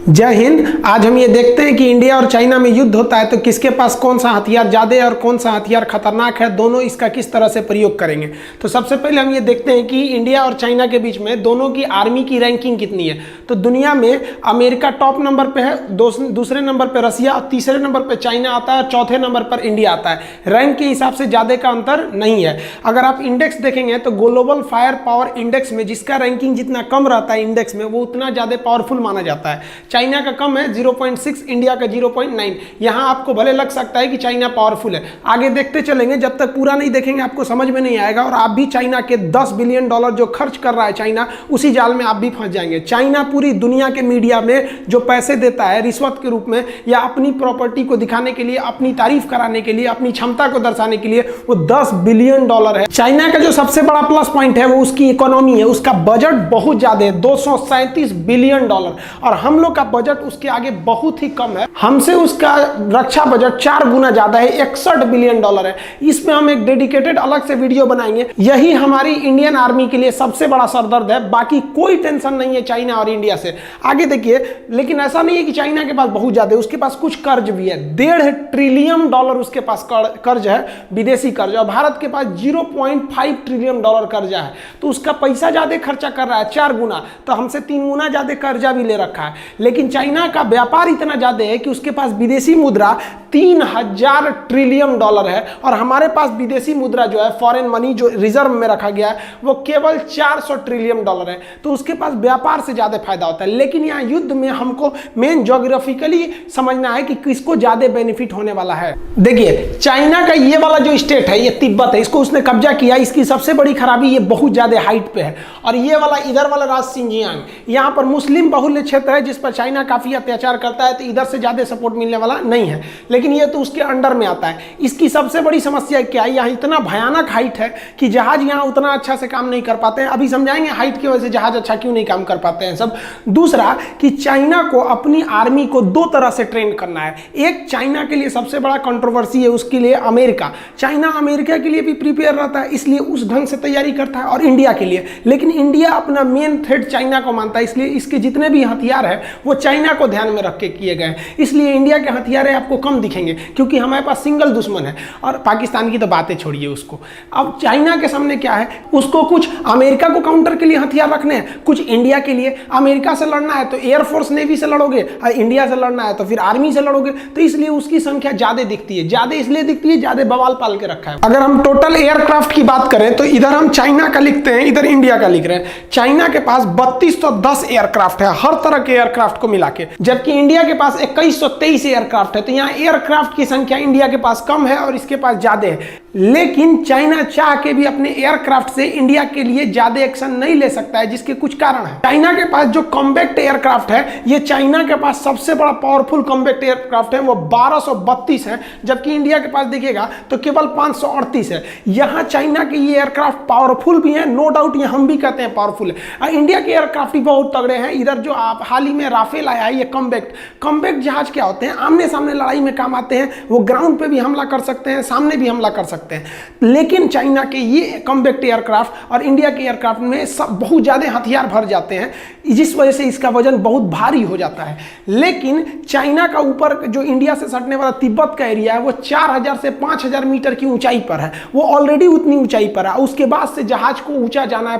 जय हिंद। आज हम ये देखते हैं कि इंडिया और चाइना में युद्ध होता है तो किसके पास कौन सा हथियार ज़्यादा है और कौन सा हथियार खतरनाक है, दोनों इसका किस तरह से प्रयोग करेंगे। तो सबसे पहले हम ये देखते हैं कि इंडिया और चाइना के बीच में दोनों की आर्मी की रैंकिंग कितनी है। तो दुनिया में अमेरिका टॉप नंबर पे है, दूसरे नंबर पर रसिया और तीसरे नंबर पर चाइना आता है और चौथे नंबर पर इंडिया आता है। रैंक के हिसाब से ज़्यादा का अंतर नहीं है। अगर आप इंडेक्स देखेंगे तो ग्लोबल फायर पावर इंडेक्स में जिसका रैंकिंग जितना कम रहता है इंडेक्स में, वो उतना ज़्यादा पावरफुल माना जाता है। चाइना का कम है 0.6, इंडिया का 0.9। यहां आपको भले लग सकता है कि चाइना पावरफुल है, आगे देखते चलेंगे, जब तक पूरा नहीं देखेंगे आपको समझ में नहीं आएगा और आप भी चाइना के $10 बिलियन जो खर्च कर रहा है चाइना, उसी जाल में आप भी फंस जाएंगे। चाइना पूरी दुनिया के मीडिया में जो पैसे देता है रिश्वत के रूप में या अपनी प्रॉपर्टी को दिखाने के लिए, अपनी तारीफ कराने के लिए, अपनी क्षमता को दर्शाने के लिए, वो $10 बिलियन है। चाइना का जो सबसे बड़ा प्लस पॉइंट है वो उसकी इकोनॉमी है। उसका बजट बहुत ज्यादा है, $237 बिलियन, और हम लोग का बजट उसके आगे बहुत ही कम है। हमसे उसका रक्षा बजट 4 गुना ज्यादा है, $61 बिलियन है। इसमें हम एक डेडिकेटेड अलग से वीडियो बनाएंगे। यही हमारी इंडियन आर्मी के लिए सबसे बड़ा सरदर्द है, बाकी कोई टेंशन नहीं है चाइना और इंडिया से। आगे देखिए, लेकिन ऐसा नहीं है कि चाइना के पास बहुत ज्यादा है, उसके पास कुछ कर्ज भी है। $1.5 ट्रिलियन उसके पास कर्ज है, विदेशी कर्ज, और भारत के पास $0.5 ट्रिलियन कर्जा है। तो उसका पैसा ज्यादा खर्चा कर रहा है, 4 गुना, तो हमसे 3 गुना ज्यादा कर्जा भी ले रखा है। लेकिन चाइना का व्यापार इतना ज्यादा है कि उसके पास विदेशी मुद्रा 3000 ट्रिलियन है, और हमारे पास विदेशी मुद्रा जो है, फॉरेन मनी जो रिजर्व में रखा गया है, वो केवल 400 ट्रिलियन है। तो उसके पास व्यापार से ज्यादा फायदा होता है। लेकिन यहाँ युद्ध में हमको मेन ज्योग्राफिकली समझना है कि किसको ज्यादा बेनिफिट होने वाला है। देखिए, चाइना का ये वाला जो स्टेट है, ये तिब्बत है, इसको उसने कब्जा किया। इसकी सबसे बड़ी खराबी ये बहुत ज्यादा हाइट पे है। और ये वाला इधर वाला राज्य सिंजियांग, यहाँ पर मुस्लिम बहुल्य क्षेत्र है जिस पर चाइना काफी अत्याचार करता है, तो इधर से ज्यादा सपोर्ट मिलने वाला नहीं है। लेकिन ये तो उसके अंडर में आता है। इसकी सबसे बड़ी समस्या क्या है, यहाँ इतना भयानक हाइट है कि जहाज यहाँ उतना अच्छा से काम नहीं कर पाते हैं। अभी समझाएंगे हाइट की वजह से जहाज अच्छा क्यों नहीं काम कर पाते हैं सब। दूसरा कि चाइना को अपनी आर्मी को 2 तरह से ट्रेन करना है। एक चाइना के लिए सबसे बड़ा कंट्रोवर्सी है, उसके लिए अमेरिका। चाइना अमेरिका के लिए भी प्रिपेयर रहता है, इसलिए उस ढंग से तैयारी करता है, और इंडिया के लिए। लेकिन इंडिया अपना मेन थ्रेट चाइना को मानता है, इसलिए इसके जितने भी हथियार है वो चाइना को ध्यान में रख के किए गए। इसलिए इंडिया के हथियार आपको कम दिखेंगे क्योंकि हमारे पास सिंगल दुश्मन है। और पाकिस्तान की तो बातें छोड़िए उसको। अब चाइना के सामने क्या है, उसको कुछ अमेरिका को काउंटर के लिए हथियार रखने हैं, कुछ इंडिया के लिए। अमेरिका से लड़ना है तो एयरफोर्स नेवी से लड़ोगे, और इंडिया से लड़ना है तो फिर आर्मी से लड़ोगे। तो इसलिए उसकी संख्या ज्यादा दिखती है। ज्यादा इसलिए दिखती है, ज्यादा बवाल पाल के रखा है। अगर हम टोटल एयरक्राफ्ट की बात करें तो इधर हम चाइना का लिखते हैं, इधर इंडिया का लिख रहे हैं। चाइना के पास 3210 एयरक्राफ्ट है, हर तरह के एयरक्राफ्ट को मिला के, जबकि इंडिया के पास 2123 एयरक्राफ्ट है। तो यहाँ एयरक्राफ्ट की संख्या इंडिया के पास कम है और इसके पास ज्यादा है। लेकिन चाइना चाह के भी अपने एयरक्राफ्ट से इंडिया के लिए ज्यादा एक्शन नहीं ले सकता है, जिसके कुछ कारण है। चाइना के पास जो कॉम्बैक्ट एयरक्राफ्ट है, ये चाइना के पास सबसे बड़ा पावरफुल कॉम्बैक्ट एयरक्राफ्ट है, वो 1232 है, जबकि इंडिया के पास देखिएगा तो केवल 538 है। यहाँ चाइना के ये एयरक्राफ्ट पावरफुल भी है, नो डाउट, ये हम भी कहते हैं पावरफुल है। इंडिया के एयरक्राफ्ट भी बहुत तगड़े हैं। इधर जो आप हाल ही में राफेल आया है, ये कॉम्बैक्ट जहाज क्या होते हैं, आमने सामने लड़ाई में काम आते हैं। वो ग्राउंड पे भी हमला कर सकते हैं, सामने भी हमला कर सकते हैं। लेकिन चाइना के ये कॉम्बैक्ट एयरक्राफ्ट और इंडिया के एयरक्राफ्ट में सब बहुत ज्यादा हथियार भर जाते हैं, जिस वजह से इसका वजन बहुत भारी हो जाता है। लेकिन चाइना का ऊपर जो इंडिया से सटने वाला तिब्बत का एरिया है, वो 4000 से 5000 मीटर की ऊंचाई पर है। वो ऑलरेडी उतनी ऊंचाई पर है। उसके बाद से जहाज को ऊंचा जाना है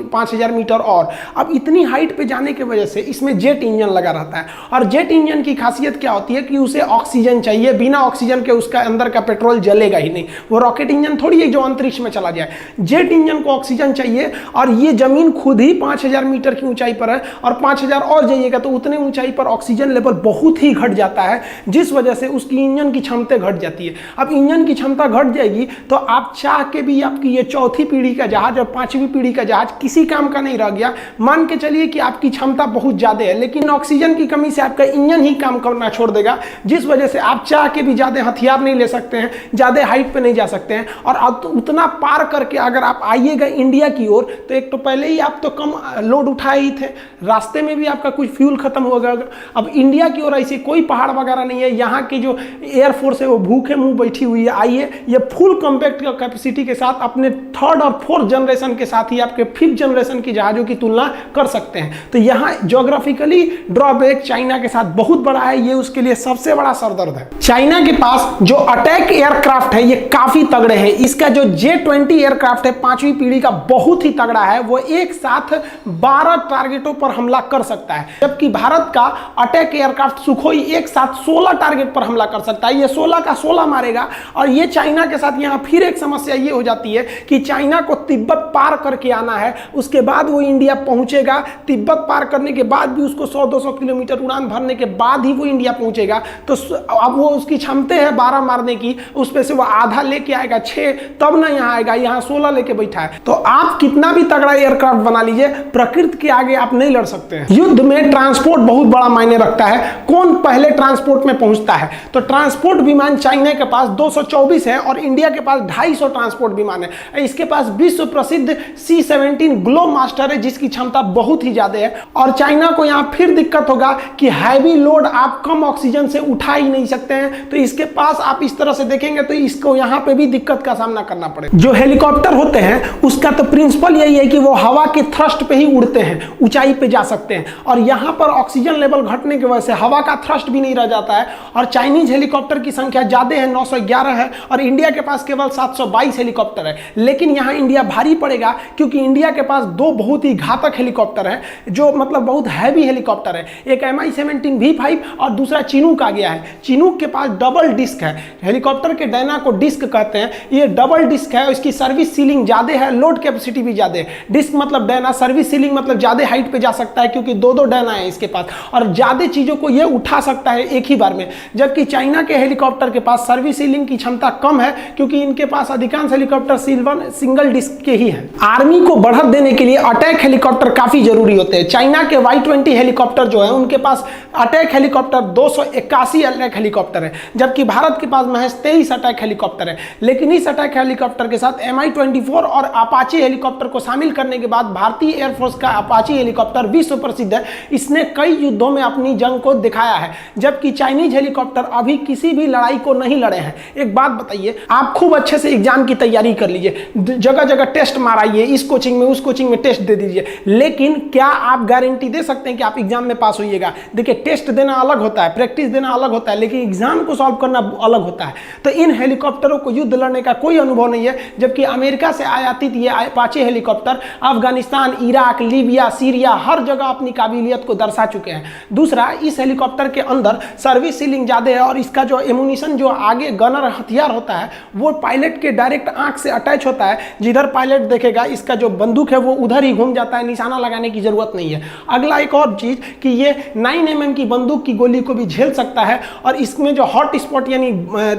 5000 मीटर और। अब इतनी हाइट पे जाने की वजह से इसमें जेट इंजन लगा रहता है, और जेट इंजन की खासियत क्या होती है कि उसे ऑक्सीजन चाहिए। बिना ऑक्सीजन के उसका अंदर का पेट्रोल जलेगा ही नहीं। वो रॉकेट इंजन थोड़ी है जो अंतरिक्ष में चला जाए। जेट इंजन को ऑक्सीजन चाहिए, और ये जमीन खुद ही 5000 मीटर की ऊंचाई पर है, और 5000 और जाइएगा तो उतने ऊंचाई पर ऑक्सीजन लेवल बहुत ही घट जाता है, जिस वजह से उसकी इंजन की क्षमता घट जाती है। अब इंजन की क्षमता घट जाएगी तो आप चाह के भी आपकी ये 4थी पीढ़ी का जहाज और 5वीं पीढ़ी का जहाज किसी काम का नहीं रह गया। मान के चलिए कि आपकी क्षमता बहुत ज्यादा है, लेकिन ऑक्सीजन की कमी से आपका इंजन ही काम करना छोड़ देगा, जिस वजह से आप चाह के भी ज्यादा हथियार नहीं ले सकते हैं, ज्यादा हाइट पे नहीं जा सकते हैं। और अब तो उतना पार करके अगर आप आइएगा इंडिया की ओर, तो एक तो पहले ही आप तो कम लोड उठाए ही थे, रास्ते में भी आपका कुछ फ्यूल खत्म हो गया। अब इंडिया की ओर ऐसे कोई पहाड़ वगैरह नहीं है। यहाँ की जो एयरफोर्स है वो भूखे मुंह बैठी हुई है। आइए, ये फुल कॉम्पैक्ट कैपेसिटी के साथ अपने 3rd और 4th जनरेशन के साथ ही आपके 5th जनरेशन की जहाजों की तुलना कर सकते हैं। तो यहाँ ज्योग्राफिकली ड्रॉबैक चाइना के साथ बहुत बड़ा है, ये उसके लिए सबसे बड़ा सरदर्द है। चाइना के पास जो अटैक एयरक्राफ्ट है ये काफी तगड़े हैं। इसका जो J-20 एयरक्राफ्ट है 5वीं पीढ़ी का, बहुत ही तगड़ा है। वो एक साथ 12 टारगेटों पर हमला कर सकता है, जबकि भारत का अटैक एयरक्राफ्ट सुखोई एक साथ 16 टारगेट पर हमला कर सकता है। ये 16 का 16 मारेगा। और ये चाइना के साथ यहाँ फिर एक समस्या ये हो जाती है कि चाइना को तिब्बत पार करके आना है, उसके बाद वो इंडिया पहुंचेगा। तिब्बत पार करने के बाद भी उसको 100-200 किलोमीटर उड़ान भरने के बाद ही वो इंडिया पहुंचेगा। तो अब वो उसकी क्षमता है 12 मारने की, उस पे से वो आधा लेके आएगा 6, तब ना यहाँ आएगा। यहाँ 16 लेके बैठा है। तो आप कितना भी तगड़ा एयरक्राफ्ट बना लीजिए, प्रकृति के आगे आप नहीं लड़ सकते हैं। युद्ध में ट्रांसपोर्ट बहुत बड़ा मायने रखता है। कौन पहले ट्रांसपोर्ट में पहुंचता है? तो ट्रांसपोर्ट विमान चाइना के पास 224 है और इंडिया के पास 250 ट्रांसपोर्ट विमान है। इसके पास विश्व प्रसिद्ध C-17 ग्लोब मास्टर है, जिसकी क्षमता बहुत ही ज्यादा है। और चाइना को यहाँ फिर दिक्कत होगा कि हैवी लोड आप कम ऑक्सीजन से उठा ही नहीं सकते हैं। तो इसके पास आप इस तरह से देखेंगे तो इसको यहाँ पे भी दिक्कत का सामना करना पड़ेगा। जो हेलीकॉप्टर होते हैं उसका तो प्रिंसिपल यही है कि वो हवा के थ्रस्ट पे ही उड़ते हैं, ऊंचाई पे जा सकते हैं। और यहाँ पर ऑक्सीजन लेवल घटने की वजह से हवा का थ्रस्ट भी नहीं रह जाता है। और चाइनीज हेलीकॉप्टर की संख्या ज्यादा है, 911 है, और इंडिया के पास केवल 722 हेलीकॉप्टर है। लेकिन यहाँ इंडिया भारी पड़ेगा, क्योंकि इंडिया के पास 2 बहुत ही घातक हेलीकॉप्टर है, जो मतलब बहुत हैवी हेलीकॉप्टर है। एक Mi-17 V5 और दूसरा चिनूक आ गया है। चिनूक के पास डबल डिस्क है। हेलीकॉप्टर के डायना को डिस्क कहते हैं। ये डबल डिस्क है, इसकी सर्विस सीलिंग ज्यादा है, लोड कैपेसिटी भी ज्यादा है। डिस्क मतलब डायना, सर्विस सीलिंग मतलब ज्यादा हाइट पे जा सकता है, क्योंकि 2-2 डायना है इसके पास, और ज्यादा चीजों को ये उठा सकता है एक ही बार में। जबकि चाइना के हेलीकॉप्टर के पास सर्विस सीलिंग की क्षमता कम है, क्योंकि इनके पास अधिकांश हेलीकॉप्टर सिंगल डिस्क के ही है। आर्मी को बढ़त देने के लिए अटैक हेलीकॉप्टर काफी जरूरी होते हैं। चाइना के Y-20 हेलीकॉप्टर जो है, उनके पास अटैक हेलीकॉप्टर 281 अटैक हेलीकॉप्टर है, जबकि भारत के पास महज 23 अटैक हेलीकॉप्टर है। लेकिन इस अटैक हेलीकॉप्टर के साथ Mi-24 और अपाचे हेलीकॉप्टर को शामिल करने के बाद भारतीय एयरफोर्स का अपाचे हेलीकॉप्टर विश्व प्रसिद्ध है। इसने कई युद्धों में अपनी जंग को दिखाया है, जबकि चाइनीज हेलीकॉप्टर अभी किसी भी लड़ाई को नहीं लड़े हैं। एक बात बताइए, आप खूब अच्छे से एग्जाम की तैयारी कर लीजिए, जगह जगह टेस्ट माराइए, इस कोचिंग में उस कोचिंग में टेस्ट दे दीजिए, लेकिन क्या आप गारंटी दे सकते हैं कि आप एग्जाम में पास होइएगा? देखिए, टेस्ट देना अलग होता है, प्रैक्टिस देना अलग होता है, लेकिन एग्जाम को सॉल्व करना अलग होता है। तो इन हेलीकॉप्टरों को युद्ध लड़ने का कोई अनुभव नहीं है, जबकि अमेरिका से आयातित ये Apache helicopter Afghanistan, Iraq, Libya, Syria हर जगह अपनी काबिलियत को दर्शा चुके हैं। दूसरा, इस हेलीकॉप्टर के अंदर सर्विस सीलिंग ज्यादा है, और इसका जो एमुनिशन, जो आगे गनर हथियार होता है, वो पायलट के डायरेक्ट आंख से अटैच होता है। जिधर पायलट देखेगा इसका जो बंदूक है वो उधर ही घूम जाता है, निशाना लगाने की जरूरत नहीं है। अगला एक और चीज कि ये 9 mm की बंदूक की गोली को भी झेल सकता है, और इसमें जो हॉट स्पॉट यानी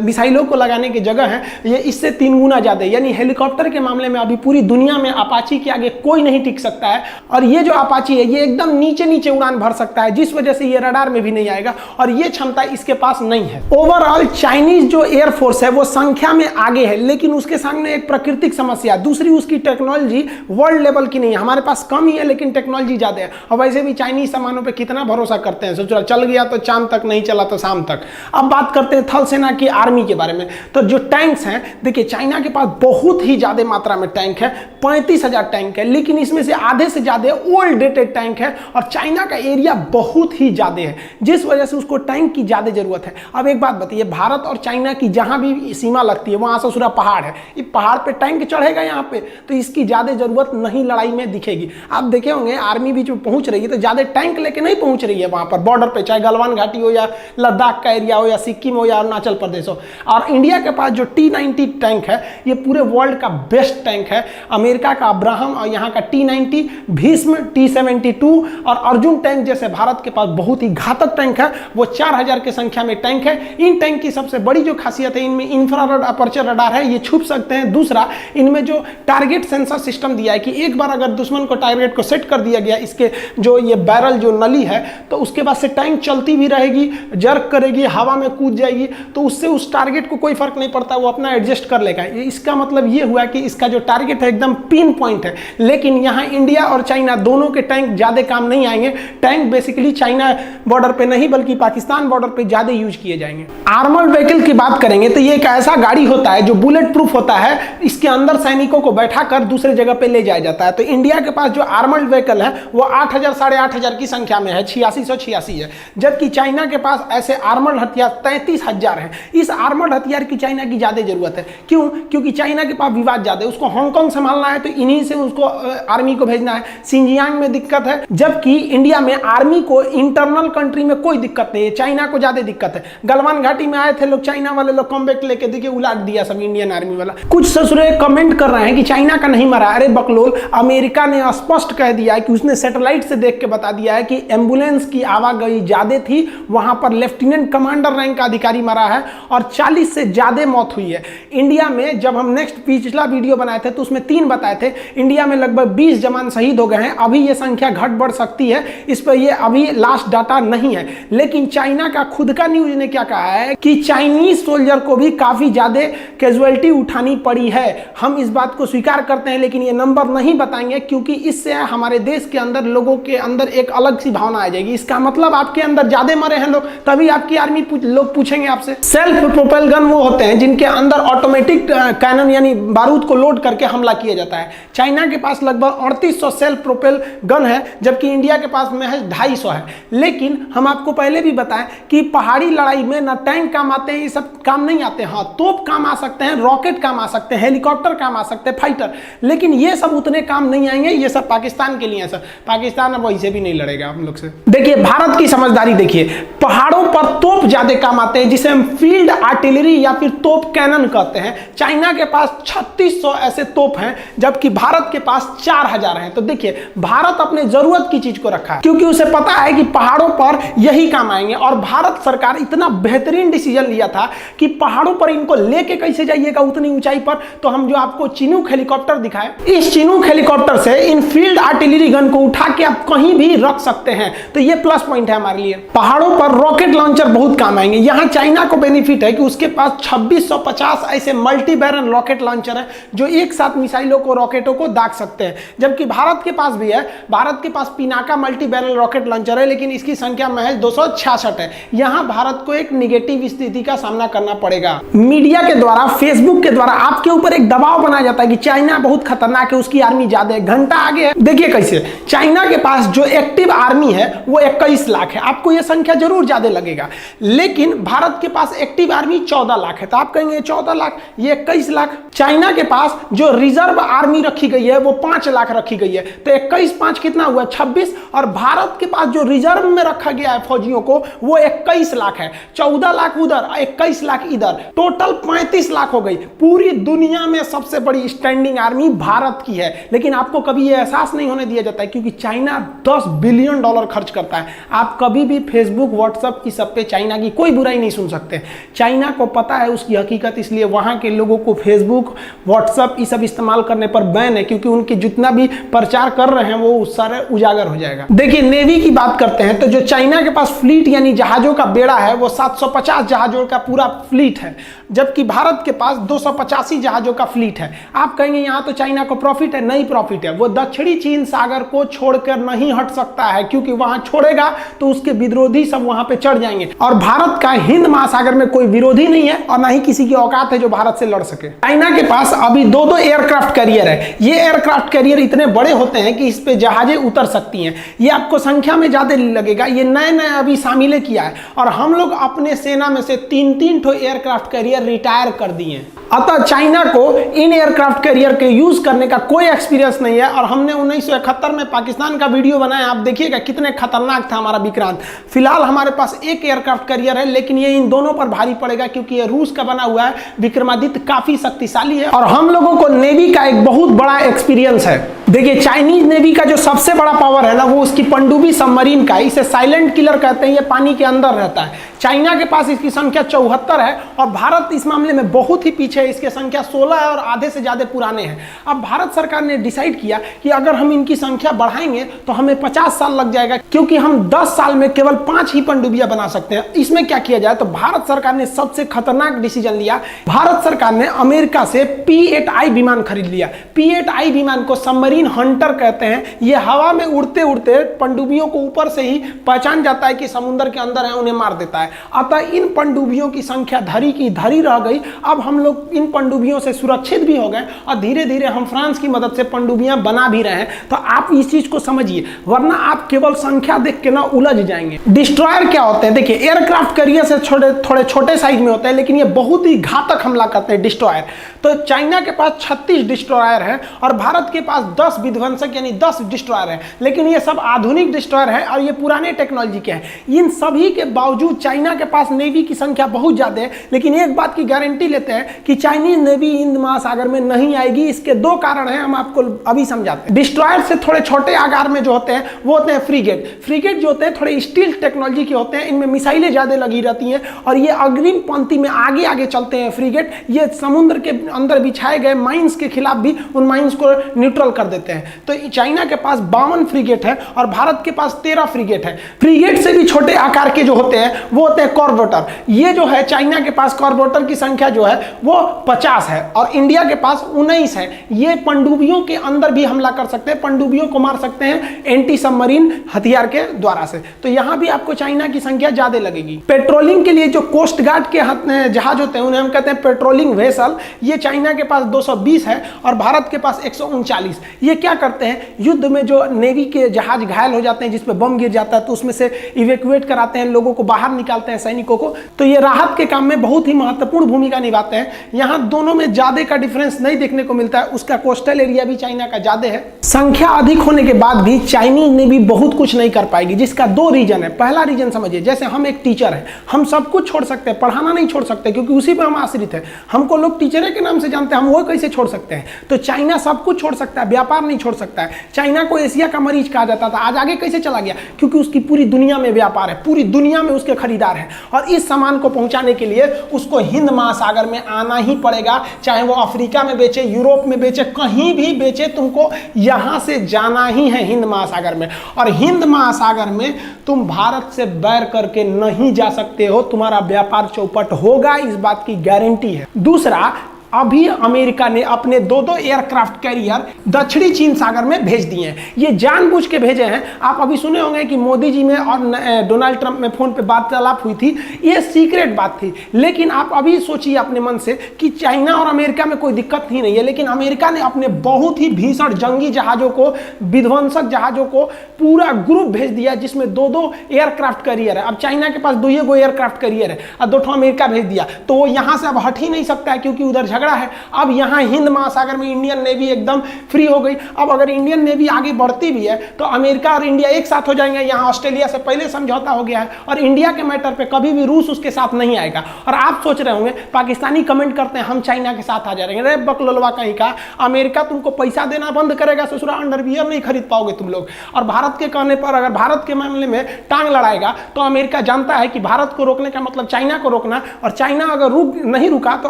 मिसाइलों को लगाने की जगह है, ये इससे 3 गुना ज्यादा है। यानी हेलीकॉप्टर के मामले में अभी पूरी दुनिया में अपाची के आगे कोई नहीं टिक सकता है। और ये जो अपाची है ये एकदम नीचे नीचे उड़ान भर सकता है, जिस वजह से ये रडार में भी नहीं आएगा, और ये क्षमता इसके पास नहीं है। ओवरऑल चाइनीज जो एयरफोर्स है वो संख्या में आगे है, लेकिन उसके सामने एक प्राकृतिक समस्या, दूसरी उसकी टेक्नोलॉजी वर्ल्ड लेवल की नहीं है। हमारे पास कम ही है, लेकिन टेक्नोलॉजी ज्यादा है। और वैसे भी चाइनीज सामानों पे कितना भरोसा करते हैं, सोच चल गया तो चांद तक, नहीं चला तो शाम तक। अब बात करते हैं थल सेना की आर्मी के बारे में। तो जो टैंक्स हैं, देखिए चाइना के पास बहुत ही ज्यादा मात्रा में टैंक है, 35,000 टैंक है, लेकिन इसमें से आधे से ज्यादा ओल्ड डेटेड टैंक है, और चाइना का एरिया बहुत ही ज्यादा है, जिस वजह से उसको टैंक की ज्यादा जरूरत है। अब एक बात बताइए, भारत और चाइना की जहां भी सीमा लगती है वहां ससुरा पहाड़ है, ये पहाड़ पे टैंक चढ़ेगा यहाँ पे, तो इसकी ज्यादा जरूरत नहीं लड़ाई में दिखेगी। आप देखे होंगे आर्मी भी जो पहुंच रही है तो ज्यादा टैंक लेके नहीं पहुंच रही है वहां पर बॉर्डर पे, चाहे गलवान घाटी हो या लद्दाख का एरिया हो या सिक्किम हो या अरुणाचल प्रदेश हो। और इंडिया के पास जो T-90 टैंक है ये पूरे वर्ल्ड का बेस्ट टैंक है। अमेरिका का अब्राहम और यहाँ का T-90, भीष्म, T-72 और अर्जुन टैंक जैसे भारत के पास बहुत ही घातक टैंक है, वो 4000 की संख्या में टैंक है। इन टैंक की सबसे बड़ी जो खासियत है, इनमें इंफ्रारेड अपर्चर रडार है, ये छुप सकते हैं। दूसरा, इनमें जो टारगेट सेंसर सिस्टम दिया है कि एक बार अगर दुश्मन को टारगेट को सेट कर दिया गया, इसके जो ये बैरल जो नली है, तो उसके बाद से टैंक चलती भी रहेगी, जर्क करेगी, हवा में कूद जाएगी, तो उससे उस टारगेट को कोई फर्क नहीं पड़ता, वो अपना एडजस्ट कर लेगा। इसका मतलब ये हुआ कि इसका जो टारगेट है एकदम पिन पॉइंट है। लेकिन यहाँ इंडिया और चाइना दोनों के टैंक ज्यादा काम नहीं आएंगे। टैंक बेसिकली चाइना बॉर्डर पे नहीं बल्कि पाकिस्तान बॉर्डर पे ज्यादा यूज किए जाएंगे। आर्मर्ड व्हीकल की बात करेंगे तो ये एक ऐसा गाड़ी होता है जो बुलेट प्रूफ होता है, इसके अंदर सैनिकों को बैठाकर दूसरे जगह पे ले जाया जाता है। तो इंडिया के पास जो आर्मर्ड व्हीकल है वो 8000 8,500 की संख्या में है, 8686 है, जबकि चाइना के पास ऐसे आर्मर्ड हथियार 33,000 हैं। इस आर्मर्ड हथियार की चाइना की ज़्यादा जरूरत है। क्यों? क्योंकि चाइना के पास विवाद ज़्यादा है, उसको हांगकांग संभालना है तो इन्हीं से उसको आर्मी को भेजना है। सिंजियांग में दिक्कत है, जबकि इंडिया में आर्मी को इंटरनल कंट्री में कोई दिक्कत नहीं है, चाइना को ज़्यादा दिक्कत है। गलवान घाटी में आए थे लोग, चाइना वाले लोग कॉम्बैक्ट लेके देखिए उलाट दिया सब इंडियन आर्मी वाला। कुछ ससुरे कमेंट कर रहे हैं कि चाइना का नहीं मरा। अरे बकलोल, अमेरिका ने स्पष्ट कह दिया है कि उसने सैटेलाइट से देख के बता दिया है कि एम्बुलेंस की आवागई ज्यादा थी, वहां पर लेफ्टिनेंट कमांडर रैंक का अधिकारी मरा है और 40 से ज्यादा मौत हुई है। इंडिया में जब हम पिछला वीडियो बनाए थे तो उसमें 3 बताए थे, इंडिया में लगभग 20 जवान शहीद हो गए हैं। अभी ये संख्या घट बढ़ सकती है, इस पर ये अभी लास्ट डाटा नहीं है। लेकिन चाइना का खुद का न्यूज ने क्या कहा है कि चाइनीज सोल्जर को भी काफी ज्यादा कैजुअलिटी उठानी पड़ी है। हम इस बात को स्वीकार करते हैं, लेकिन ये नंबर नहीं बताएंगे क्योंकि इससे हमारे देश के अंदर लोगों के अंदर एक अलग सी भावना आ जाएगी। इसका मतलब आपके अंदर ज्यादा मरे हैं लोग, तभी आपकी आर्मी लोग पूछेंगे आपसे। सेल्फ प्रोपेल गन वो होते हैं जिनके अंदर ऑटोमेटिक कैनन यानी बारूद को लोड करके हमला किया जाता है। चाइना के पास लगभग 3800 सेल्फ प्रोपेल गन है, जबकि इंडिया के पास महज 250 है। लेकिन हम आपको पहले भी बताएं कि पहाड़ी लड़ाई में ना टैंक काम आते हैं, ये सब काम नहीं आते। हाँ, तोप काम आ सकते हैं, रॉकेट काम आ सकते हैं, हेलीकॉप्टर काम आ सकते हैं, फाइटर, लेकिन ये सब उतने काम नहीं आएंगे। ये सब पाकिस्तान के लिए है सर। पाकिस्तान अब वैसे भी नहीं लड़ेगा हम लोग से। देखिए भारत की समझदारी देखिए, पहाड़ों पर तोप ज्यादा काम आते हैं जिसे हम फील्ड आर्टिलरी या फिर तोप कैनन कहते हैं। चाइना के पास 3600 ऐसे तोप हैं, जबकि भारत के पास 4000 हैं। तो देखिए भारत अपने जरूरत की चीज को रखा है क्योंकि उसे पता है कि पहाड़ों पर यही काम आएंगे। और भारत सरकार इतना बेहतरीन डिसीजन लिया था कि पहाड़ों पर इनको लेके कैसे जाइएगा उतनी ऊंचाई पर। तो हम जो आपको चिनूक हेलीकॉप्टर दिखाए, इस चिनूक हेलीकॉप्टर से इन फील्ड आर्टिलरी गन को उठा के आप कहीं भी रख सकते हैं। तो ये प्लस पॉइंट है हमारे लिए। पहाड़ों पर रॉकेट लॉन्चर बहुत काम आएंगे। यहाँ चाइना को बेनिफिट है कि उसके पास 2650 ऐसे मल्टी बैरल रॉकेट लॉन्चर है जो एक साथ मिसाइलों को, रॉकेटों को दाग सकते हैं, जबकि भारत के पास भी है। भारत के पास Pinaka multi barrel rocket launcher है, लेकिन इसकी संख्या महज 266 है। यहाँ भारत को एक निगेटिव स्थिति का सामना करना पड़ेगा। मीडिया के द्वारा, फेसबुक के द्वारा आपके ऊपर एक दबाव बनाया जाता है कि चाइना बहुत खतरनाक है, उसकी आर्मी ज्यादा है, घंटा आगे है। देखिए कैसे चाइना के पास जो एक्टिव आर्मी है वो 21 लाख है। आपको यह संख्या जरूर ज्यादा लगेगा, लेकिन भारत के पास एक्टिव आर्मी 14 लाख है। तो आप कहेंगे 14 लाख, ये 21 लाख। चाइना के पास जो रिजर्व आर्मी रखी गई है वो 5 लाख रखी गई है। तो 21 5 कितना हुआ? 26। और भारत के पास जो रिजर्व में रखा गया है फौजियों को वो 21 लाख है। 14 लाख उधर, 21 लाख इधर, टोटल 35 लाख हो गई। पूरी दुनिया में सबसे बड़ी स्टैंडिंग आर्मी भारत की है। लेकिन आपको कभी यह एहसास नहीं होने दिया जाता है क्योंकि चाइना $10 बिलियन खर्च करता है। आप कभी भी फेसबुक, व्हाट्सएप इस सब पे चाइना की कोई बुराई नहीं सुन सकते। चाइना को पता है उसकी हकीकत, इसलिए वहां के लोगों को फेसबुक, व्हाट्सएप ये सब इस्तेमाल करने पर बैन है, क्योंकि उनके जितना भी प्रचार कर रहे हैं वो सारे उजागर हो जाएगा। देखिए नेवी की बात करते हैं तो जो चाइना के पास फ्लीट यानी जहाजों का बेड़ा है वो 750 जहाजों का पूरा फ्लीट है, जबकि भारत के पास 285 जहाजों का फ्लीट है। आप कहेंगे यहाँ तो चाइना को प्रॉफिट है, नहीं प्रॉफिट है। वो दक्षिणी चीन सागर को छोड़कर नहीं हट सकता है, क्योंकि वहां छोड़ेगा तो उसके विरोधी सब वहां पे चढ़ जाएंगे। और भारत का हिंद महासागर में कोई विरोधी नहीं है और ना ही किसी की औकात है जो भारत से लड़ सके। चाइना के पास अभी 2-2 एयरक्राफ्ट कैरियर है। ये एयरक्राफ्ट कैरियर इतने बड़े होते हैं कि इस पे जहाजें उतर सकती हैं। ये आपको संख्या में ज्यादा लगेगा, ये नए नए अभी शामिल किया है। और हम लोग अपने सेना में से 3-3 ठो एयरक्राफ्ट कैरियर रिटायर कर दिए। अतः चाइना को इन एयरक्राफ्ट कैरियर के यूज करने का कोई एक्सपीरियंस नहीं है। और हमने 1971 में पाकिस्तान का वीडियो बनाया, आप देखिएगा कितने खतरनाक था हमारा विक्रांत। फिलहाल हमारे पास एक एयरक्राफ्ट कैरियर है, लेकिन ये इन दोनों पर भारी पड़ेगा क्योंकि ये रूस का बना हुआ है। विक्रमादित्य काफी शक्तिशाली है और हम लोगों को नेवी का एक बहुत बड़ा एक्सपीरियंस है। देखिए चाइनीज नेवी का जो सबसे बड़ा पावर है ना वो उसकी पनडुब्बी सबमरीन का है। इसे साइलेंट किलर कहते हैं, ये पानी के अंदर रहता है। चाइना के पास इसकी संख्या 74 है और भारत इस मामले में बहुत ही पीछे है। इसकी संख्या 16 है और आधे से ज्यादा पुराने हैं। अब भारत सरकार ने डिसाइड किया कि अगर हम इनकी संख्या बढ़ाएंगे तो हमें 50 साल लग जाएगा, क्योंकि हम 10 साल में केवल 5 ही पनडुब्बियां बना सकते हैं। इसमें क्या किया जाए तो भारत सरकार ने सबसे खतरनाक डिसीजन लिया। भारत सरकार ने अमेरिका से P-8I विमान खरीद लिया। P-8I विमान को सबमरीन मरीन हंटर कहते हैं। ये हवा में उड़ते उड़ते पनडुब्बियों को ऊपर से ही पहचान जाता है कि समुद्र के अंदर है, उन्हें मार देता है। अतः इन पनडुब्बियों की संख्या धरी की धरी रह गई। अब हम लोग इन पनडुब्बियों से सुरक्षित भी हो गए और धीरे धीरे हम फ्रांस की मदद से पनडुब्बियां बना भी रहे हैं। तो आप इस चीज को समझिए, वरना आप केवल संख्या देख के ना उलझ जाएंगे। डिस्ट्रॉयर क्या होते हैं? देखिए, एयरक्राफ्ट कैरियर से थोड़े छोटे साइज में होते हैं, लेकिन ये बहुत ही घातक हमला करते हैं डिस्ट्रॉयर। तो चाइना के पास 36 डिस्ट्रॉयर है और भारत के पास 10 विध्वंसक यानी 10 डिस्ट्रॉयर है। लेकिन ये सब आधुनिक डिस्ट्रॉयर है और ये पुराने टेक्नोलॉजी के हैं। इन सभी के बावजूद चाइना के पास नेवी की संख्या बहुत ज्यादा है। लेकिन एक बात की गारंटी लेते हैं कि चाइनीज नेवी हिंद महासागर में नहीं आएगी। इसके दो कारण हैं, हम आपको अभी समझाते हैं। डिस्ट्रॉयर से थोड़े छोटे आकार में जो होते हैं वो होते हैं फ्रीगेट। फ्रीगेट जो होते हैं थोड़े स्टील टेक्नोलॉजी के होते हैं, इनमें मिसाइलें ज्यादा लगी रहती हैं और ये अग्रिम पंक्ति में आगे आगे चलते हैं। फ्रीगेट ये समुद्र के अंदर बिछाए गए माइंस के खिलाफ भी उन माइंस को न्यूट्रल कर देते हैं। तो चाइना के पास 52 फ्रीगेट है और भारत के पास 13 फ्रीगेट है। फ्रीगेट से भी छोटे आकार के जो होते हैं वो होते हैं कॉर्बेटर। ये जो है चाइना के पास कॉर्बेटर की संख्या जो है वो 50 है और इंडिया के पास 19 है। ये पनडुब्बियों के अंदर भी हमला कर सकते हैं, पनडुब्बियों को मार सकते हैं एंटी सबमरीन हथियार के द्वारा से। तो यहां भी आपको चाइना की संख्या ज्यादा लगेगी। पेट्रोलिंग के लिए जो कोस्ट गार्ड के जहाज होते हैं उन्हें हम कहते हैं पेट्रोलिंग वेसल। ये चाइना के पास 220 है और भारत के पास 139। ये क्या करते हैं? युद्ध में जो नेवी के जहाज घायल हो जाते हैं, जिसपे बम गिर जाता है, तो उसमें से इवैक्यूएट कराते हैं, लोगों को बाहर निकालते हैं, सैनिकों को। तो ये राहत के काम में बहुत ही महत्वपूर्ण भूमिका निभाते हैं। यहाँ दोनों में ज्यादा का डिफरेंस नहीं देखने को मिलता है। उसका कोस्टल एरिया भी चाइना का ज्यादा है। संख्या अधिक होने के बाद भी चाइनीज नेवी बहुत कुछ नहीं कर पाएगी, जिसका दो रीजन है। पहला रीजन समझिए, जैसे हम एक टीचर हैं, हम सब कुछ छोड़ सकते हैं, पढ़ाना नहीं छोड़ सकते क्योंकि उसी पर हम आश्रित है। हमको लोग टीचर के नाम से जानते हैं, हम वो कैसे छोड़ सकते हैं? तो चाइना सब कुछ छोड़ सकता है, व्यापार नहीं छोड़ सकता है। चाइना को एशिया का मरीज कहा जाता था, आज आगे कैसे चला गया? क्योंकि उसकी पूरी दुनिया में व्यापार है, पूरी दुनिया में उसके खरीदार हैं और इस सामान को पहुंचाने के लिए उसको हिंद महासागर में आना ही पड़ेगा। चाहे वो अफ्रीका में बेचे, यूरोप में बेचे, कहीं भी बेचे, तुमको यहां से जाना ही है हिंद महासागर में। और हिंद महासागर में तुम भारत से बैर करके नहीं जा सकते हो, तुम्हारा व्यापार चौपट होगा, इस बात की गारंटी है। दूसरा, अभी अमेरिका ने अपने 2-2 एयरक्राफ्ट कैरियर दक्षिणी चीन सागर में भेज दिए हैं। ये जानबूझ के भेजे हैं। आप अभी सुने होंगे कि मोदी जी में और डोनाल्ड ट्रंप में फोन पे वार्तालाप हुई थी, ये सीक्रेट बात थी। लेकिन आप अभी सोचिए अपने मन से कि चाइना और अमेरिका में कोई दिक्कत ही नहीं है, लेकिन अमेरिका ने अपने बहुत ही भीषण जंगी जहाजों को, विध्वंसक जहाजों को पूरा ग्रुप भेज दिया, जिसमें 2-2 एयरक्राफ्ट कैरियर है। अब चाइना के पास 2 एयरक्राफ्ट कैरियर है और 2 अमेरिका भेज दिया, तो वो यहां से अब हट ही नहीं सकता है क्योंकि उधर है। अब यहां हिंद महासागर में इंडियन नेवी एकदम फ्री हो गई। अब अगर इंडियन नेवी आगे बढ़ती भी है तो अमेरिका और इंडिया एक साथ हो जाएंगे। यहां ऑस्ट्रेलिया से पहले समझौता हो गया है और इंडिया के मैटर पे कभी भी रूस उसके साथ नहीं आएगा। और आप सोच रहे होंगे, पाकिस्तानी कमेंट करते हैं हम चाइना के साथ आ जाएंगे। अरे बकलोलवा कहीं का, अमेरिका तुमको पैसा देना बंद करेगा, ससुरा अंडरवियर नहीं खरीद पाओगे तुम लोग। और भारत के कहने पर अगर भारत के मामले में टांग लड़ाएगा तो अमेरिका जानता है कि भारत को रोकने का मतलब चाइना को रोकना, और चाइना अगर नहीं रुका तो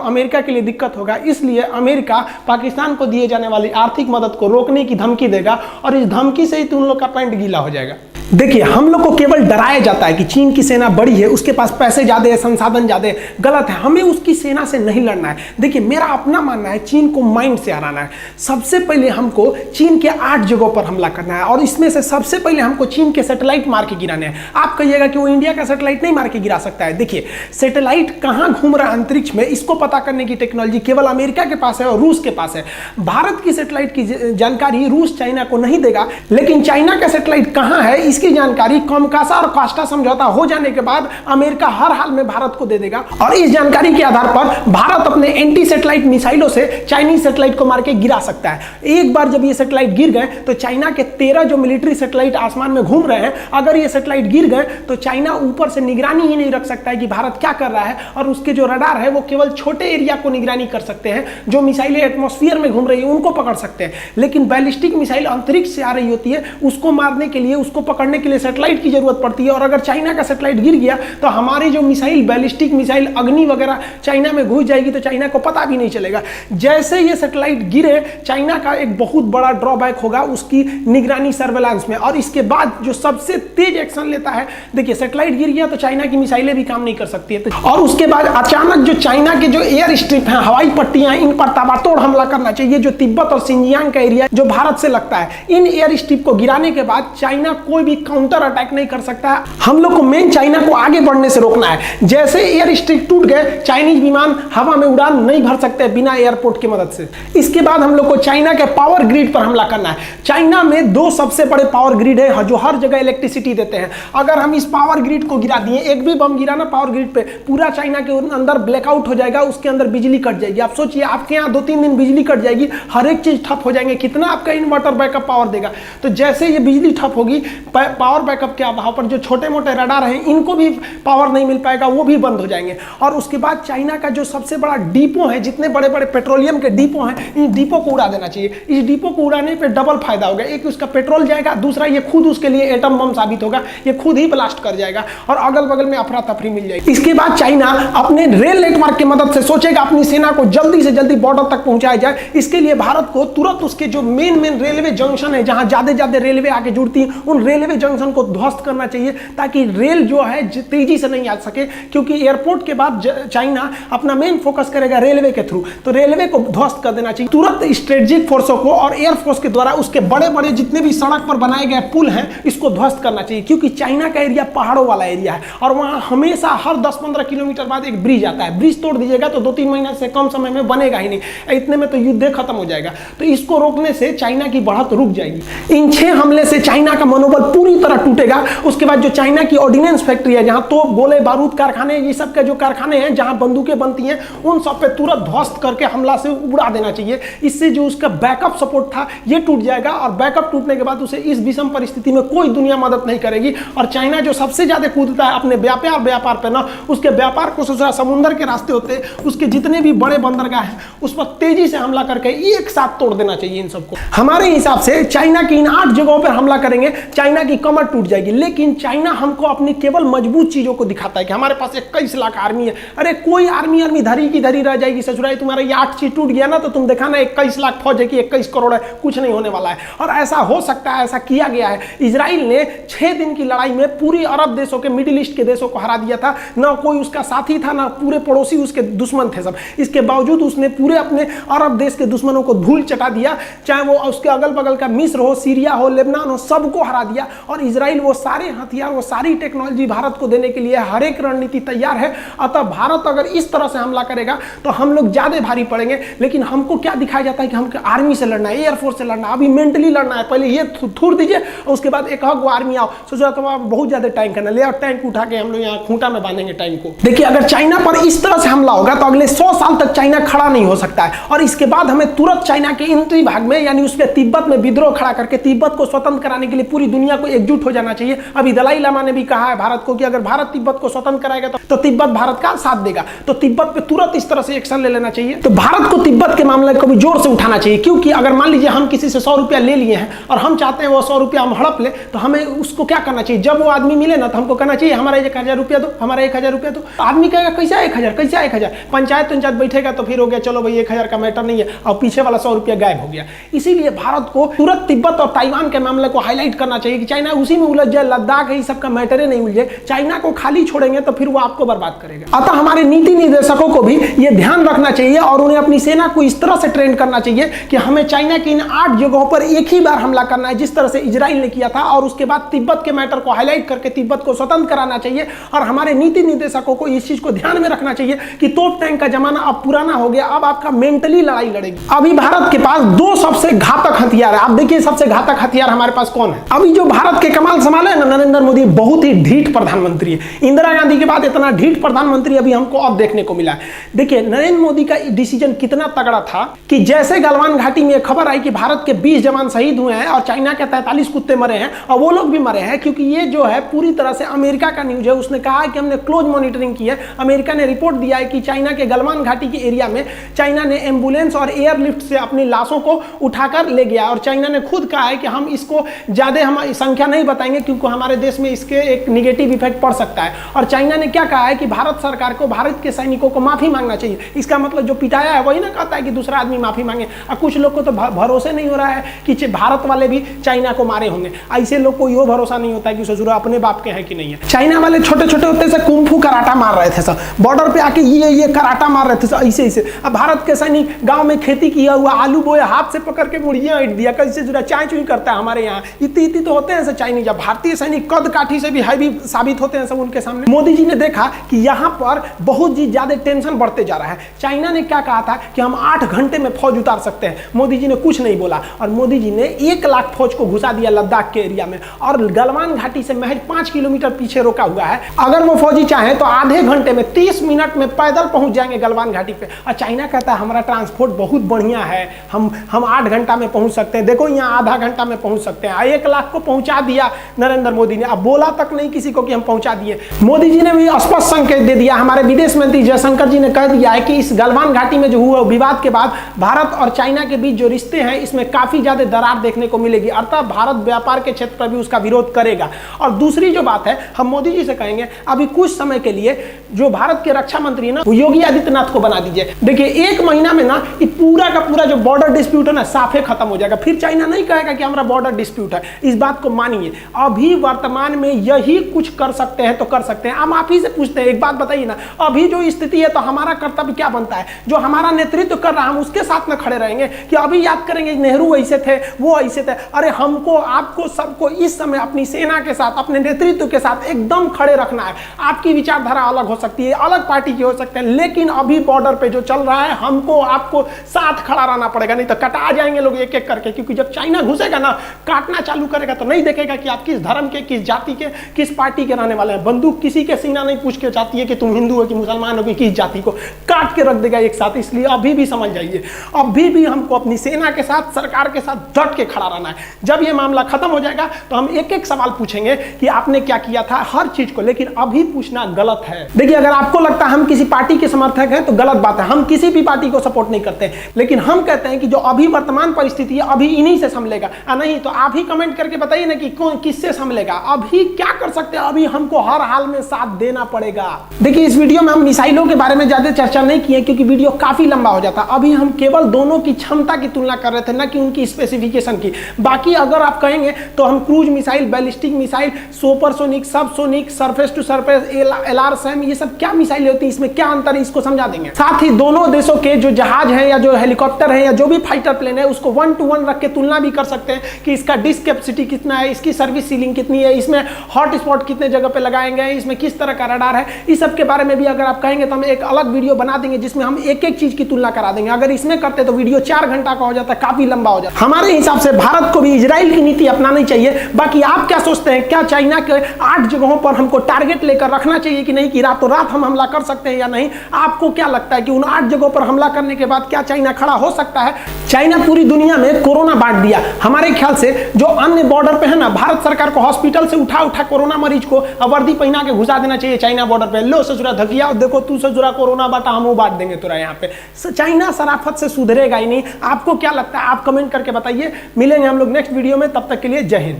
अमेरिका के लिए दिक्कत होगा। इसलिए अमेरिका पाकिस्तान को दिए जाने वाली आर्थिक मदद को रोकने की धमकी देगा और इस धमकी से ही तुम लोग का पैंट गीला हो जाएगा। देखिए, हम लोग को केवल डराया जाता है कि चीन की सेना बड़ी है, उसके पास पैसे ज्यादा है, संसाधन ज्यादा है। गलत है, हमें उसकी सेना से नहीं लड़ना है। देखिए, मेरा अपना मानना है चीन को माइंड से हराना है। सबसे पहले हमको चीन के 8 जगहों पर हमला करना है और इसमें से सबसे पहले हमको चीन के सैटेलाइट मार के गिराने हैं। आप कहिएगा कि वो इंडिया का सैटेलाइट नहीं मार के गिरा सकता है। देखिए, सैटेलाइट कहां घूम रहा है अंतरिक्ष में, इसको पता करने की टेक्नोलॉजी केवल अमेरिका के पास है और रूस के पास है। भारत की सैटेलाइट की जानकारी रूस चाइना को नहीं देगा, लेकिन चाइना का सैटेलाइट कहां है इसकी जानकारी कासा और कास्टा समझौता हो जाने के बाद अमेरिका हर हाल में भारत को दे देगा। और इस जानकारी के आधार पर भारत अपने एंटी सैटेलाइट मिसाइलों से चाइनीज सैटेलाइट को मार के गिरा सकता है। एक बार जब ये सैटेलाइट गिर गए तो चाइना के 13 जो मिलिट्री सैटेलाइट आसमान में घूम रहे हैं, अगर ये सैटेलाइट गिर गए तो चाइना ऊपर से निगरानी ही नहीं रख सकता है कि भारत क्या कर रहा है, और उसके जो रडार है वो केवल छोटे एरिया को निगरानी कर सकते हैं। जो मिसाइलें एटमॉस्फेयर में घूम रही है उनको पकड़ सकते हैं, लेकिन बैलिस्टिक मिसाइल अंतरिक्ष से आ रही होती है, उसको मारने के लिए, उसको पकड़ने पकड़ने के लिए सैटेलाइट की जरूरत पड़ती है, और अगर चाइना का सैटेलाइट गिर गया तो हमारी जो मिसाइल, बैलिस्टिक मिसाइल अग्नि वगैरह चाइना में घुस जाएगी, तो चाइना को पता भी नहीं चलेगा। जैसे ये सैटेलाइट गिरे, चाइना का एक बहुत बड़ा ड्रॉबैक होगा उसकी निगरानी, सर्वेलांस में। और इसके बाद जो सबसे तेज एक्शन लेता है, देखिए सैटेलाइट गिर गया तो चाइना की मिसाइलें भी काम नहीं कर सकती है, और उसके बाद अचानक जो चाइना के जो एयर स्ट्रिप हैं, हवाई पट्टियां, इन पर ताबड़तोड़ हमला करना चाहिए। जो तिब्बत और सिंजियांग का एरिया जो भारत से लगता है, इन एयर स्ट्रिप को गिराने के बाद चाइना कोई भी काउंटर अटैक नहीं कर सकता है। हम लोग को मेन चाइना को आगे बढ़ने से रोकना है। जैसे एयर स्ट्रिप टूट गए, चाइनीज विमान हवा में उड़ान नहीं भर सकते बिना एयरपोर्ट की मदद से। इसके बाद हम लोग को चाइना के पावर ग्रिड पर हमला करना है। चाइना में दो सबसे बड़े पावर ग्रिड है जो हर जगह इलेक्ट्रिसिटी देते हैं। अगर हम इस पावर ग्रिड को गिरा दिए, एक भी बम गिरा ना पावर ग्रिड पे, पूरा चाइना के अंदर ब्लैकआउट हो जाएगा, उसके अंदर बिजली कट जाएगी। आप सोचिए, आपके यहाँ 2-3 दिन बिजली कट जाएगी, हर एक चीज ठप हो जाएंगे, कितना आपका इन्वर्टर बैकअप पावर देगा। तो जैसे ये बिजली ठप होगी, पावर बैकअप के अभाव पर जो छोटे मोटे रडार हैं, इनको भी पावर नहीं मिल पाएगा, वो भी बंद हो जाएंगे। और उसके बाद चाइना का जो सबसे बड़ा डिपो है, जितने बड़े बड़े पेट्रोलियम के डिपो हैं, इन डिपो को उड़ा देना चाहिए। इस डिपो को उड़ाने पे डबल फायदा होगा, एक उसका पेट्रोल जाएगा, दूसरा ये खुद उसके लिए एटम बम साबित होगा, ये खुद ही ब्लास्ट कर जाएगा और अगल बगल में अफरा तफरी मिल जाएगी। इसके बाद चाइना अपने रेल नेटवर्क की मदद से सोचेगा अपनी सेना को जल्दी से जल्दी बॉर्डर तक पहुंचाया जाए। इसके लिए भारत को तुरंत उसके जो मेन रेलवे जंक्शन है, जहां ज्यादा रेलवे आके जुड़ती है, उन रेलवे जंक्शन को ध्वस्त करना चाहिए, ताकि रेल जो है तेजी से नहीं आ सके, क्योंकि एयरपोर्ट के बाद चाइना अपना मेन फोकस करेगा रेलवे के थ्रू। तो रेलवे को ध्वस्त कर देना चाहिए तुरंत। स्ट्रेटेजिक फोर्सों को और एयरफोर्स के द्वारा उसके बड़े बड़े जितने भी सड़क पर बनाए गए पुल हैं, इसको ध्वस्त करना चाहिए, क्योंकि चाइना का एरिया पहाड़ों वाला एरिया है और वहां हमेशा हर 10-15 किलोमीटर बाद एक ब्रिज आता है। ब्रिज तोड़ दीजिएगा तो 2-3 महीना से कम समय में बनेगा ही नहीं, इतने में तो युद्ध खत्म हो जाएगा। तो इसको रोकने से चाइना की बढ़त रुक जाएगी। इन 6 हमले से चाइना का मनोबल पूरी तरह टूटेगा। उसके बाद जो चाइना की ऑर्डिनेंस फैक्ट्री है, जहां तोप, गोले, बारूद कारखाने, ये सब के जो कारखाने हैं, जहां बंदूकें बनती हैं, उन सब पे तुरंत ध्वस्त करके हमला से उड़ा देना चाहिए। इससे जो उसका बैकअप सपोर्ट था, ये टूट जाएगा और बैकअप टूटने के बाद उसे इस विषम परिस्थिति में कोई दुनिया मदद नहीं करेगी। और चाइना जो सबसे ज्यादा कूदता है अपने व्यापार पे ना, उसके व्यापार को समुद्र के रास्ते होते हैं, उसके जितने भी बड़े बंदरगाह हैं, उस पर तेजी से हमला करके एक साथ तोड़ देना चाहिए इन सबको। हमारे हिसाब से चाइना की इन 8 जगहों पर हमला करेंगे, चाइना की कमर टूट जाएगी। लेकिन चाइना हमको अपनी केवल मजबूत चीजों को दिखाता है कि हमारे पास 21 लाख आर्मी है। अरे कोई आर्मी धरी की धरी रह जाएगी ससुराई, तुम्हारा ये 8 चीज टूट गया ना, तो तुम देखा ना 21 लाख फौज है कि 21 करोड़ है, कुछ नहीं होने वाला है। और ऐसा हो सकता है, ऐसा किया गया है। इजराइल ने 6 दिन की लड़ाई में पूरी अरब देशों के, मिडिल ईस्ट के देशों को हरा दिया था। ना कोई उसका साथी था, ना पूरे पड़ोसी उसके दुश्मन थे सब। इसके बावजूद उसने पूरे अपने अरब देश के दुश्मनों को धूल चटा दिया, चाहे वो उसके अगल बगल का मिस्र हो, सीरिया हो, लेबनान हो, सबको हरा दिया। और इजराइल वो सारे हथियार, वो सारी टेक्नोलॉजी भारत को देने के लिए हर एक रणनीति तैयार है। अतः भारत अगर इस तरह से हमला करेगा तो हम लोग ज्यादा भारी पड़ेंगे। लेकिन हमको क्या दिखाया जाता है कि हमको आर्मी से लड़ना है, एयरफोर्स से लड़ना है, अभी मेंटली लड़ना है। पहले ये थूर दीजिए और उसके बाद एक आर्मी आओ। सोचो तो आप बहुत ज्यादा टैंक करना, ले आओ टैंक उठा के हम लोग यहाँ खूंटा में बांधेंगे टैंक को। देखिए, अगर चाइना पर इस तरह से हमला होगा तो अगले 100 साल तक चाइना खड़ा नहीं हो सकता है। और इसके बाद हमें तुरंत चाइना के इंतरी भाग में, यानी उसके तिब्बत में विद्रोह खड़ा करके तिब्बत को स्वतंत्र कराने के लिए पूरी दुनिया को एकजुट हो जाना चाहिए। अभी दलाई लामा ने भी कहा है भारत को कि अगर भारत तिब्बत को स्वतंत्र कराएगा तो तिब्बत भारत का साथ देगा। तो तिब्बत पे तुरंत इस तरह से एक्शन ले लेना चाहिए। तो भारत को तिब्बत के मामले को भी जोर से उठाना चाहिए, क्योंकि अगर मान लीजिए हम किसी से 100 रुपया ले लिए हैं और हम चाहते हैं वो 100 रुपया हम हड़प ले, तो हमें उसको क्या करना चाहिए? जब वो आदमी मिले ना, तो हमको कहना चाहिए हमारा 1000 रुपया दो, हमारा 1000 रुपया दो। आदमी कहेगा कैसा 1000, कैसा 1000? पंचायत बैठेगा तो फिर हो गया, चलो भाई 1000 का मैटर नहीं है, और पीछे वाला 100 रुपया गायब हो गया। इसीलिए भारत को तुरंत तिब्बत और ताइवान के मामले को हाईलाइट करना चाहिए कि चाइना उसी में उलझ जाए, लद्दाख है, सबका मैटर नहीं उलझे। चाइना को खाली छोड़ेंगे तो फिर वो आपको बर्बाद करेगा। अतः हमारे नीति निर्देशकों को भी ये ध्यान रखना चाहिए और उन्हें अपनी सेना को इस तरह से ट्रेन करना चाहिए कि हमें चाइना की इन 8 जगहों पर एक ही बार हमला करना है, जिस तरह से इजराइल ने किया था। और उसके बाद तिब्बत के मैटर को हाईलाइट करके तिब्बत को स्वतंत्र कराना चाहिए। और हमारे नीति निर्देशकों को इस चीज को ध्यान में रखना चाहिए कि तोप टैंक का जमाना अब पुराना हो गया, अब आपका मेंटली लड़ाई लड़ेगी। अभी भारत के पास 2 सबसे घातक हथियार है। आप देखिए सबसे घातक हथियार हमारे पास कौन है? अभी जो भारत के कमाल संभाले ना नरेंद्र मोदी, बहुत ही ढीठ प्रधानमंत्री है। इंदिरा गांधी के बाद इतना ढीठ प्रधानमंत्री अभी हमको अब देखने को मिला है। देखिए नरेंद्र मोदी का डिसीजन कितना तगड़ा था कि जैसे गलवान घाटी में खबर आई कि भारत के 20 जवान शहीद हुए हैं और चाइना के 43 कुत्ते मरे हैं, और वो लोग भी मरे हैं, क्योंकि ये जो है पूरी तरह से अमेरिका का न्यूज है। उसने कहा है कि हमने क्लोज मॉनिटरिंग की है। अमेरिका ने रिपोर्ट दिया है कि चाइना के गलवान घाटी के एरिया में चाइना ने एम्बुलेंस और एयरलिफ्ट से अपनी लाशों को उठाकर ले गया, और चाइना ने खुद कहा है कि हम इसको ज्यादा हम संख्या नहीं बताएंगे क्योंकि हमारे देश में इसके एक निगेटिव इफेक्ट पड़ सकता है। और चाइना ने क्या कहा है कि भारत सरकार को भारत के सैनिकों को माफी मांगना चाहिए। इसका मतलब जो पिटाया है वही ना कहता है कि दूसरा आदमी माफी मांगे। और कुछ लोग को तो भरोसे नहीं हो रहा है कि भारत वाले भी चाइना को मारे होंगे। ऐसे लोग को यो भरोसा नहीं होता है कि ससुरा अपने बाप के हैं कि नहीं है। चाइना वाले छोटे छोटे होते से कुंफू कराटा मार रहे थे सब, बॉर्डर पे आके ये कराटा मार रहे थे सब ऐसे ऐसे। अब भारत के सैनिक गांव में खेती किया हुआ आलू बोया हाथ से पकड़ के मुड़िया ईट दिया, कैसे जुड़ा चाय चुई करता है हमारे यहाँ। इतनी तो होते हैं चाइनीज। जब भारतीय सैनिक कद काठी से भी हैवी साबित होते हैं सब उनके सामने। मोदी जी ने देखा कि यहाँ पर बहुत ही ज्यादा टेंशन बढ़ते जा रहा है। चाइना ने क्या कहा था कि हम 8 घंटे में फौज उतार सकते हैं। मोदी जी ने कुछ नहीं बोला और मोदी जी ने 1 लाख फौज को घुसा दिया लद्दाख के एरिया में और गलवान घाटी से महज 5 किलोमीटर पीछे रोका हुआ है। अगर वो फौजी चाहे तो आधे घंटे में 30 मिनट में पैदल पहुंच जाएंगे गलवान घाटी पे। और चाइना कहता है हमारा ट्रांसपोर्ट बहुत बढ़िया है, हम 8 घंटा में पहुंच सकते हैं। देखो यहाँ आधा घंटा में पहुंच सकते हैं। 1 लाख को पहुंचा दिया नरेंद्र मोदी ने। अब बोला तक नहीं किसी को कि हम पहुंचा दिए। मोदी जी ने भी स्पष्ट संकेत दे दिया। हमारे विदेश मंत्री जयशंकर जी ने कह दिया है कि इस गलवान घाटी में जो हुआ विवाद के बाद भारत और चाइना के बीच जो रिश्ते हैं इसमें काफी ज्यादा दरार देखने को मिलेगी। अर्थात भारत व्यापार के क्षेत्र पर भी उसका विरोध करेगा। और दूसरी जो बात है हम मोदी जी से कहेंगे अभी कुछ समय के लिए जो भारत के रक्षा मंत्री है ना वो योगी आदित्यनाथ को बना दीजिए। देखिए 1 महीना में ना पूरा का पूरा जो बॉर्डर डिस्प्यूट है ना साफे खत्म हो जाएगा। फिर चाइना नहीं कहेगा कि हमारा बॉर्डर डिस्प्यूट है। इस बात को मानिए। अभी वर्तमान में यही कुछ कर सकते हैं तो कर सकते हैं। हम आप ही से पूछते हैं एक बात बताइए ना, अभी जो स्थिति है तो हमारा कर्तव्य क्या बनता है? जो हमारा नेतृत्व कर रहा है हम उसके साथ में खड़े रहेंगे कि अभी याद करेंगे नेहरू ऐसे थे वो ऐसे थे? अरे हमको आपको सबको इस समय अपनी सेना के साथ अपने नेतृत्व के साथ एकदम खड़े रखना है। आपकी विचारधारा अलग हो सकती है, अलग पार्टी की हो सकते हैं, लेकिन अभी बॉर्डर पे जो चल रहा है हमको आपको साथ खड़ा रहना पड़ेगा, नहीं तो कटा जाएंगे लोग एक एक करके। क्योंकि जब चाइना घुसेगा ना काटना चालू करेगा तो नहीं देखेगा कि आप किस धर्म के, किस जाति के, किस पार्टी के रहने वाले हैं। बंदूक किसी के सीना नहीं पूछ के जाती है कि तुम हिंदू हो कि मुसलमान हो कि किस जाति को, काट के रख देगा एक साथ। इसलिए अभी भी समझ जाइए अभी भी हमको अपनी सेना के साथ सरकार के साथ डट के खड़ा रहना है। जब ये मामला खत्म हो जाएगा तो हम एक एक सवाल पूछेंगे कि आपने क्या किया था हर चीज को, लेकिन अभी पूछना गलत है। देखिए अगर आपको लगता है हम किसी पार्टी के समर्थक हैं तो गलत बात है। हम किसी भी पार्टी को सपोर्ट नहीं करते, लेकिन हम कहते हैं कि जो अभी वर्तमान परिस्थिति है अभी इन्हीं से संभलेगा। नहीं तो आप ही कमेंट करके बताइए ना कि कौन किससे संभलेगा। अभी क्या कर सकते हैं? अभी हमको हर हाल में साथ देना पड़ेगा। देखिए इस वीडियो में हम मिसाइलों के बारे में ज्यादा चर्चा नहीं किए क्योंकि वीडियो काफी लंबा हो जाता। अभी हम केवल दोनों की क्षमता की तुलना कर रहे थे, ना कि उनकी स्पेसिफिकेशन की। बाकी अगर आप कहेंगे तो हम cruise missile, ballistic missile, supersonic, subsonic, surface to surface, LRSAM, ये सब क्या मिसाइल होती है, इसमें क्या अंतर है, इसको समझा देंगे। साथ ही दोनों देशों के जो जहाज है या जो हेलीकॉप्टर है या जो भी फाइटर प्लेन है उसको 1 to 1 रख के तुलना भी कर सकते हैं कि इसका डिस्क कैपेसिटी कितना है, इसकी सर्विस सीलिंग कितनी है, इसमें हॉट स्पॉट कितने जगह पे लगाएंगे, इसमें किस तरह का रडार है। इस सब के बारे में भी अगर आप कहेंगे तो हम एक अलग वीडियो बना देंगे जिसमें हम एक एक चीज की तुलना करा देंगे। अगर इसमें करते तो वीडियो 4 घंटा का हो जाता, काफी लंबा हो जाता। हमारे हिसाब से भारत को भी इजराइल की नीति अपनानी चाहिए। बाकी आप क्या सोचते हैं? क्या चाइना के 8 जगहों पर हमको टारगेट लेकर रखना चाहिए कि नहीं, कि रातों रात हम हमला कर सकते हैं या नहीं? आपको क्या लगता है कि उन 8 जगहों पर हमला करने के बाद क्या चाइना खड़ा हो सकता है? चाइना पूरी दुनिया में कोरोना बांट दिया। हमारे ख्याल से जो अन्य बॉर्डर पे है ना, भारत सरकार को हॉस्पिटल से उठा कोरोना मरीज को वर्दी पहना के घुसा देना चाहिए चाइना बॉर्डर पे। लो ससुरा धकिया, देखो तू ससुरा कोरोना बांटा, हम वो बांट देंगे तुरा यहाँ पे। चाइना शराफत से सुधरेगा ही नहीं। आपको क्या लगता है? आप कमेंट करके बताइए। मिलेंगे हम लोग नेक्स्ट वीडियो में, तब तक के लिए जय हिंद।